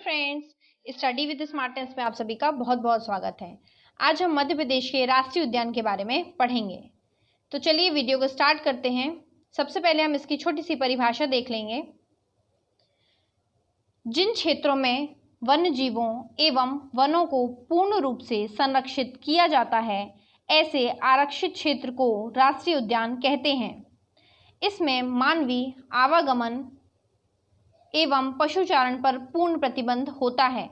Friends, study with smartness में आप सभी का बहुत बहुत स्वागत है। आज हम मध्य प्रदेश के राष्ट्रीय उद्यान के बारे में पढ़ेंगे। तो चलिए वीडियो को स्टार्ट करते हैं। सबसे पहले हम इसकी छोटी सी परिभाषा देख लेंगे। जिन क्षेत्रों में वन्य जीवों एवं वनों को पूर्ण रूप से संरक्षित किया जाता है, ऐसे आरक्षित क्षेत्र को राष्ट्रीय उद्यान कहते हैं। इसमें मानवीय आवागमन एवं पशुचारण पर पूर्ण प्रतिबंध होता है।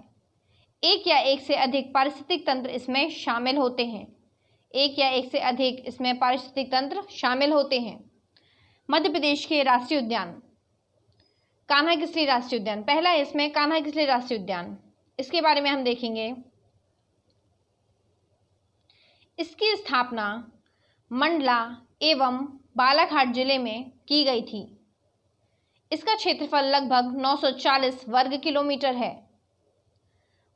एक या एक से अधिक पारिस्थितिक तंत्र इसमें शामिल होते हैं। एक या एक से अधिक इसमें पारिस्थितिक तंत्र शामिल होते हैं। मध्य प्रदेश के राष्ट्रीय उद्यान। कान्हा किसली राष्ट्रीय उद्यान पहला है इसमें, कान्हा किसली राष्ट्रीय उद्यान। इसके बारे में हम देखेंगे। इसकी स्थापना मंडला एवं बालाघाट जिले में की गई थी। इसका क्षेत्रफल लगभग 940 वर्ग किलोमीटर है।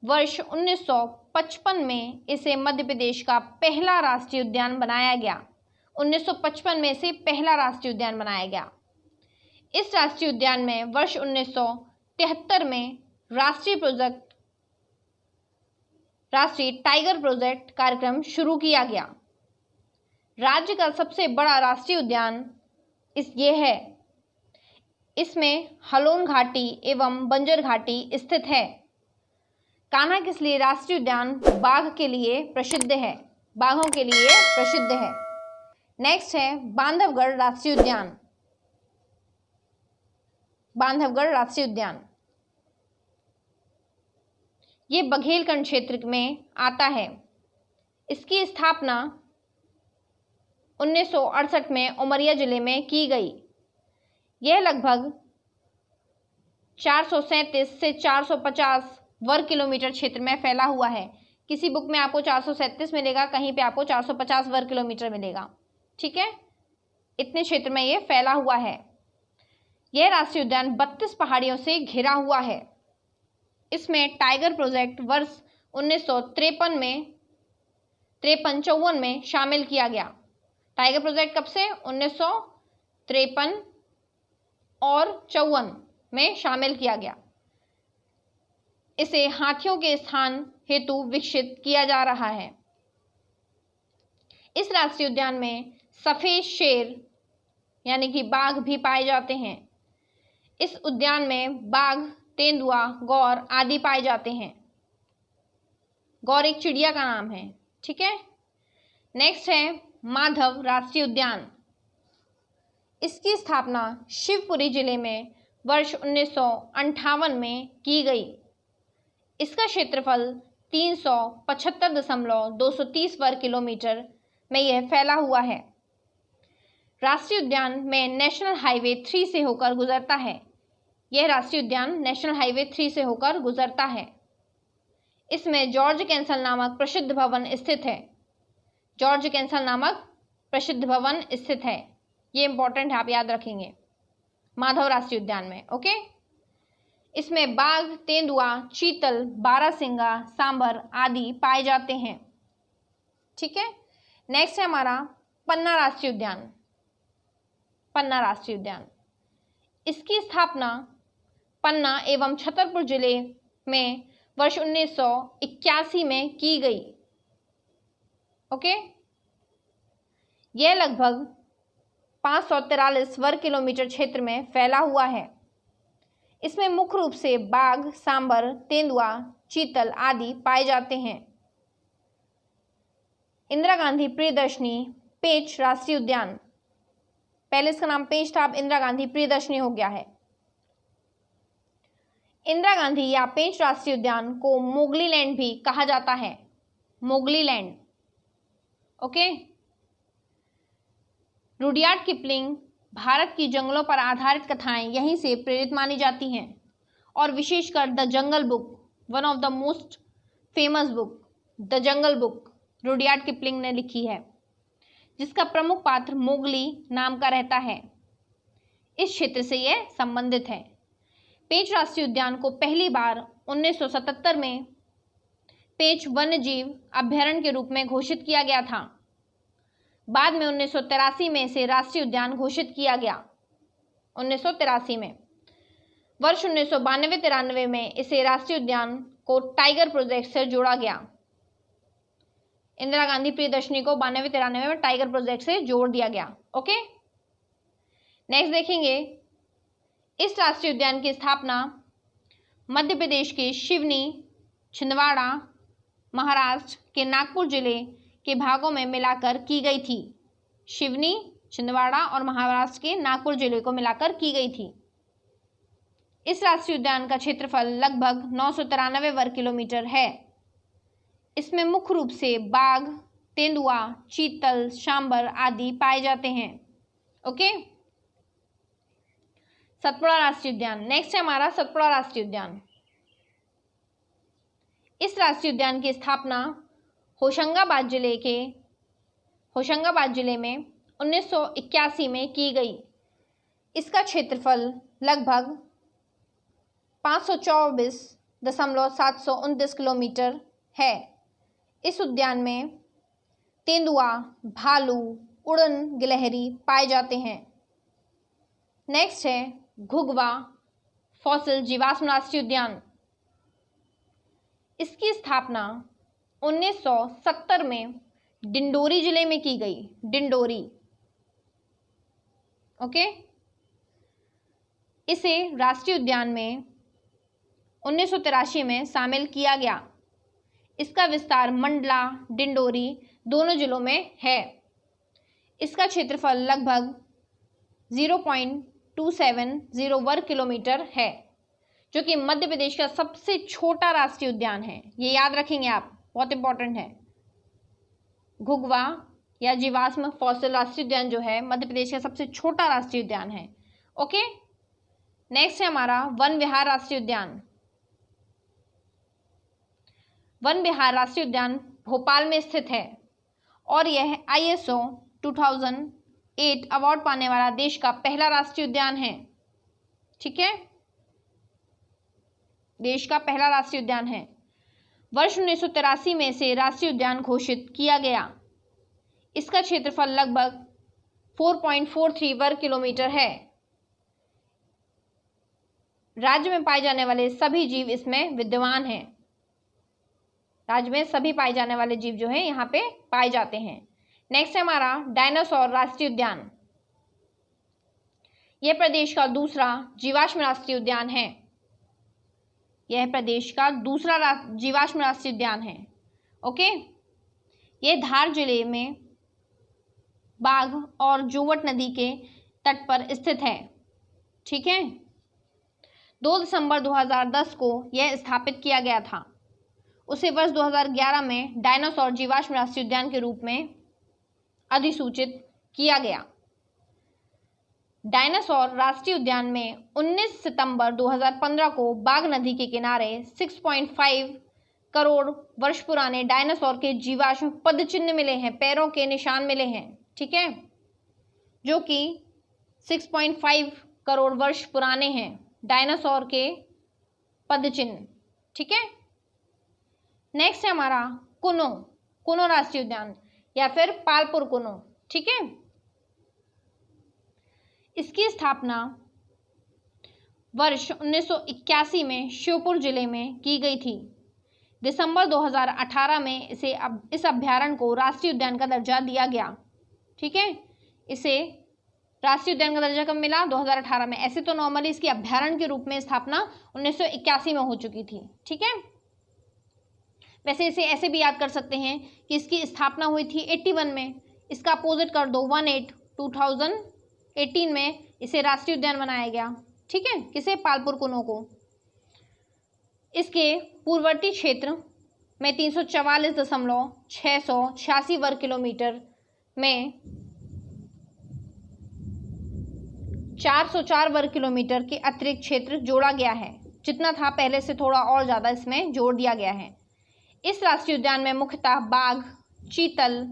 वर्ष 1955 में इसे मध्य प्रदेश का पहला राष्ट्रीय उद्यान बनाया गया। 1955 में इसे पहला राष्ट्रीय उद्यान बनाया गया। इस राष्ट्रीय उद्यान में वर्ष 1973 में राष्ट्रीय टाइगर प्रोजेक्ट कार्यक्रम शुरू किया गया। राज्य का सबसे बड़ा राष्ट्रीय उद्यान ये है। इसमें हलोन घाटी एवं बंजर घाटी स्थित है। कान्हा किस लिए राष्ट्रीय उद्यान बाघ के लिए प्रसिद्ध है, बाघों के लिए प्रसिद्ध है। नेक्स्ट है बांधवगढ़ राष्ट्रीय उद्यान। बांधवगढ़ राष्ट्रीय उद्यान ये बघेलखंड क्षेत्र में आता है। इसकी स्थापना 1968 में उमरिया जिले में की गई। यह लगभग 437 से 450 वर्ग किलोमीटर क्षेत्र में फैला हुआ है। किसी बुक में आपको 437 मिलेगा, कहीं पे आपको 450 वर्ग किलोमीटर मिलेगा। ठीक है, इतने क्षेत्र में यह फैला हुआ है। यह राष्ट्रीय उद्यान 32 पहाड़ियों से घिरा हुआ है। इसमें टाइगर प्रोजेक्ट वर्ष 1953 में 53-54 में शामिल किया गया। टाइगर प्रोजेक्ट कब से? 1953 और 54 में शामिल किया गया। इसे हाथियों के स्थान हेतु विकसित किया जा रहा है। इस राष्ट्रीय उद्यान में सफेद शेर यानी कि बाघ भी पाए जाते हैं। इस उद्यान में बाघ, तेंदुआ, गौर आदि पाए जाते हैं। गौर एक चिड़िया का नाम है। ठीक है। नेक्स्ट है माधव राष्ट्रीय उद्यान। इसकी स्थापना शिवपुरी जिले में वर्ष 1958 में की गई। इसका क्षेत्रफल 375.230 वर्ग किलोमीटर में यह फैला हुआ है। राष्ट्रीय उद्यान में नेशनल हाईवे 3 से होकर गुजरता है। यह राष्ट्रीय उद्यान नेशनल हाईवे 3 से होकर गुजरता है। इसमें जॉर्ज कैंसल नामक प्रसिद्ध भवन स्थित है। जॉर्ज कैंसल नामक प्रसिद्ध भवन स्थित है। ये इंपॉर्टेंट है, आप याद रखेंगे माधव राष्ट्रीय उद्यान में। ओके। इसमें बाघ, तेंदुआ, चीतल, बारहसिंगा, सांभर आदि पाए जाते हैं। ठीक है। नेक्स्ट है हमारा पन्ना राष्ट्रीय उद्यान। पन्ना राष्ट्रीय उद्यान इसकी स्थापना पन्ना एवं छतरपुर जिले में वर्ष 1981 में की गई। ओके। यह लगभग 543 वर्ग किलोमीटर क्षेत्र में फैला हुआ है। इसमें मुख्य रूप से बाघ, सांभर, तेंदुआ, चीतल आदि पाए जाते हैं। इंदिरा गांधी प्रियदर्शनी पेंच राष्ट्रीय उद्यान। पहले इसका नाम पेंच था, अब इंदिरा गांधी प्रियदर्शनी हो गया है। इंदिरा गांधी या पेंच राष्ट्रीय उद्यान को मोगली लैंड भी कहा जाता है। Mowgli land. Okay. Rudyard Kipling Bharat की जंगलों पर आधारित कथाएं यहीं से प्रेरित मानी जाती हैं और विशेषकर the jungle book, one of the most famous book, the jungle book Rudyard Kipling ने लिखी है, जिसका प्रमुख पात्र मोगली नाम का रहता है। इस क्षेत्र से यह संबंधित है। पेंच राष्ट्रीय उद्यान को पहली बार 1977 में पेंच वन्यजीव अभ्यारण्य के रूप में घोषित किया गया था। बाद में 1983 में इसे राष्ट्रीय उद्यान घोषित किया गया। 1983 में वर्ष 1992-93 में इसे राष्ट्रीय उद्यान को टाइगर प्रोजेक्ट से जोड़ा गया। इंदिरा गांधी प्रियदर्शनी को 92-93 में टाइगर प्रोजेक्ट से जोड़ दिया गया। ओके, नेक्स्ट देखेंगे, इस राष्ट्रीय उद्यान की स्थापना मध्य प्रदेश के सिवनी, छिंदवाड़ा, महाराष्ट्र के नागपुर जिले के भागों में मिलाकर की गई थी। सिवनी, छिंदवाड़ा और महाराष्ट्र के नागपुर जिले को मिलाकर की गई थी। इस राष्ट्रीय उद्यान का क्षेत्रफल लगभग 993 वर्ग किलोमीटर है। इसमें मुख्य रूप से बाघ, तेंदुआ, चीतल, सांभर आदि पाए जाते हैं। ओके, सतपुड़ा राष्ट्रीय उद्यान। नेक्स्ट है हमारा सतपुड़ा राष्ट्रीय उद्यान। इस राष्ट्रीय उद्यान की स्थापना होशंगाबाद जिले में 1981 में की गई। इसका क्षेत्रफल लगभग 524.729 किलोमीटर है। इस उद्यान में तेंदुआ, भालू, उड़न गिलहरी पाए जाते हैं। नेक्स्ट है घुघवा फॉसिल जीवाश्म राष्ट्रीय उद्यान। इसकी स्थापना 1970 में डिंडोरी जिले में की गई। डिंडोरी, ओके। इसे राष्ट्रीय उद्यान में 1983 में शामिल किया गया। इसका विस्तार मंडला, डिंडोरी दोनों जिलों में है। इसका क्षेत्रफल लगभग 0.270 वर्ग किलोमीटर है, जो कि मध्य प्रदेश का सबसे छोटा राष्ट्रीय उद्यान है। ये याद रखेंगे आप, बहुत इंपॉर्टेंट है। घुघवा या जीवाश्म फॉसिल राष्ट्रीय उद्यान जो है मध्य प्रदेश का सबसे छोटा राष्ट्रीय उद्यान है। ओके, नेक्स्ट है हमारा वन विहार राष्ट्रीय उद्यान। वन विहार राष्ट्रीय उद्यान भोपाल में स्थित है और यह ISO 2008 अवार्ड पाने वाला देश का पहला राष्ट्रीय उद्यान है। ठीक है, देश का पहला राष्ट्रीय उद्यान है। वर्ष 1983 में इसे राष्ट्रीय उद्यान घोषित किया गया। इसका क्षेत्रफल लगभग 4.43 वर्ग किलोमीटर है। राज्य में पाए जाने वाले सभी जीव इसमें विद्यमान हैं। राज्य में सभी पाए जाने वाले जीव जो है यहाँ पे पाए जाते हैं। नेक्स्ट है हमारा डायनासोर राष्ट्रीय उद्यान। यह प्रदेश का दूसरा जीवाश्म राष्ट्रीय उद्यान है। यह प्रदेश का दूसरा जीवाश्म राष्ट्रीय उद्यान है। ओके, यह धार जिले में बाघ और जोवट नदी के तट पर स्थित है। ठीक है, 2 दिसंबर 2010 को यह स्थापित किया गया था। उसे वर्ष 2011 में डायनासोर जीवाश्म राष्ट्रीय उद्यान के रूप में अधिसूचित किया गया। डायनासोर राष्ट्रीय उद्यान में 19 सितंबर 2015 को बाघ नदी के किनारे 6.5 करोड़ वर्ष पुराने डायनासोर के जीवाश्म पदचिन्ह मिले हैं, पैरों के निशान मिले हैं। ठीक है, जो कि 6.5 करोड़ वर्ष पुराने हैं डायनासोर के पदचिन्ह। ठीक है, नेक्स्ट है हमारा कुनो राष्ट्रीय उद्यान या फिर पालपुर कुनो। ठीक है, इसकी स्थापना वर्ष 1981 में श्योपुर जिले में की गई थी। दिसंबर 2018 में इस अभ्यारण्य को राष्ट्रीय उद्यान का दर्जा दिया गया। ठीक है, इसे राष्ट्रीय उद्यान का दर्जा कब मिला? 2018 में। ऐसे तो नॉर्मली इसकी अभ्यारण्य के रूप में स्थापना 1981 में हो चुकी थी। ठीक है, वैसे इसे ऐसे भी याद कर सकते हैं कि इसकी स्थापना हुई थी 81 में। इसका अपोजिट कर दो 2018 में इसे राष्ट्रीय उद्यान बनाया गया। ठीक है, किसे? पालपुर कुनो को। इसके पूर्ववर्ती क्षेत्र में 344.686 वर्ग किलोमीटर में 404 वर्ग किलोमीटर के अतिरिक्त क्षेत्र जोड़ा गया है। जितना था पहले से थोड़ा और ज़्यादा इसमें जोड़ दिया गया है। इस राष्ट्रीय उद्यान में मुख्यतः बाघ, चीतल,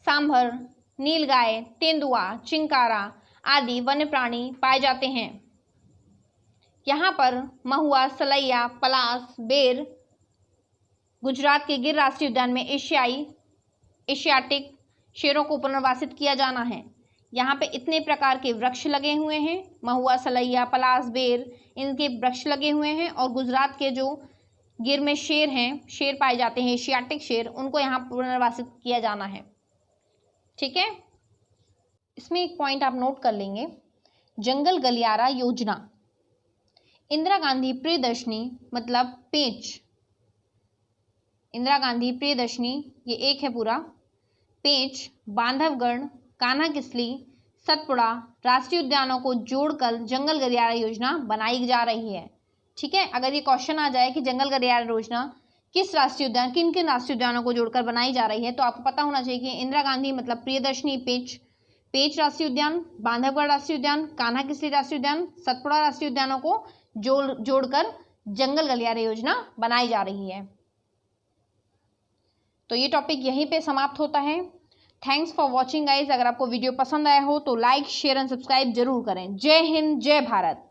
सांभर, नीलगाय, तेंदुआ, चिंकारा आदि वन्य प्राणी पाए जाते हैं। यहाँ पर महुआ, सलैया, पलास, बेर। गुजरात के गिर राष्ट्रीय उद्यान में एशियाटिक शेरों को पुनर्वासित किया जाना है। यहाँ पे इतने प्रकार के वृक्ष लगे हुए हैं, महुआ, सलैया, पलास, बेर, इनके वृक्ष लगे हुए हैं। और गुजरात के जो गिर में शेर हैं, शेर पाए जाते हैं, एशियाटिक शेर, उनको यहाँ पुनर्वासित किया जाना है। ठीक है, इसमें एक पॉइंट आप नोट कर लेंगे, जंगल गलियारा योजना, इंदिरा गांधी प्रियदर्शनी मतलब पेंच, इंदिरा गांधी प्रियदर्शनी ये एक है पूरा, पेंच, बांधवगढ़, कान्हा-किसली, सतपुड़ा राष्ट्रीय उद्यानों को जोड़कर जंगल गलियारा योजना बनाई जा रही है। ठीक है, अगर ये क्वेश्चन आ जाए कि जंगल गलियारा योजना किस राष्ट्रीय उद्यान, किन किन राष्ट्रीय उद्यानों को जोड़कर बनाई जा रही है, तो आपको पता होना चाहिए कि इंदिरा गांधी मतलब प्रियदर्शनी पेंच राष्ट्रीय उद्यान, बांधवगढ़ राष्ट्रीय उद्यान, कान्हा-किसली राष्ट्रीय उद्यान, सतपुड़ा राष्ट्रीय उद्यानों को जोड़कर जंगल गलियारा योजना बनाई जा रही है। तो ये टॉपिक यहीं पे समाप्त होता है। Thanks for watching guys. अगर आपको वीडियो पसंद आया हो तो लाइक, शेयर एंड सब्सक्राइब जरूर करें। जय हिंद, जय भारत।